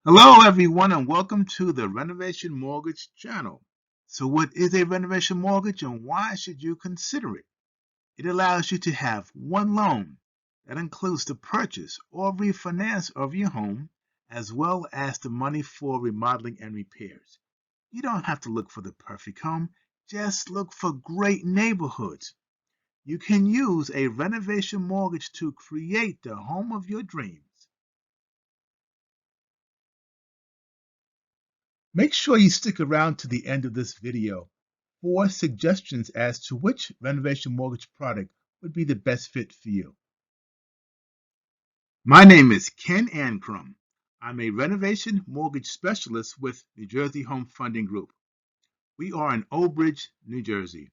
Hello, everyone, and welcome to the Renovation Mortgage channel. So, what is a renovation mortgage and why should you consider it? It allows you to have one loan that includes the purchase or refinance of your home, as well as the money for remodeling and repairs. You don't have to look for the perfect home, just look for great neighborhoods. You can use a renovation mortgage to create the home of your dreams. Make sure you stick around to the end of this video for suggestions as to which renovation mortgage product would be the best fit for you. My name is Ken Ancrum. I'm a renovation mortgage specialist with New Jersey Home Funding Group. We are in Old Bridge, New Jersey.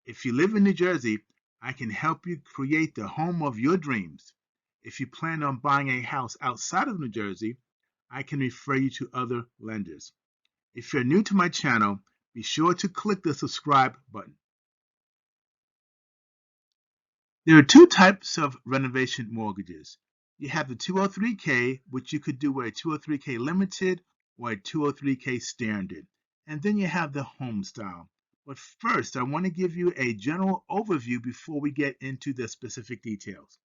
If you live in New Jersey, I can help you create the home of your dreams. If you plan on buying a house outside of New Jersey, I can refer you to other lenders. If you're new to my channel, be sure to click the subscribe button. There are two types of renovation mortgages. You have the 203K, which you could do a 203K limited or a 203K standard. And then you have the home style. But first, I want to give you a general overview before we get into the specific details.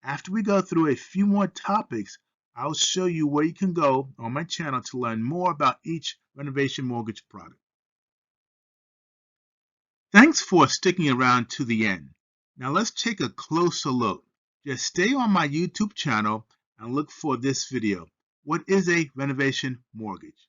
After we go through a few more topics, I'll show you where you can go on my channel to learn more about each renovation mortgage product. Thanks for sticking around to the end. Now let's take a closer look. Just stay on my YouTube channel and look for this video. What is a renovation mortgage?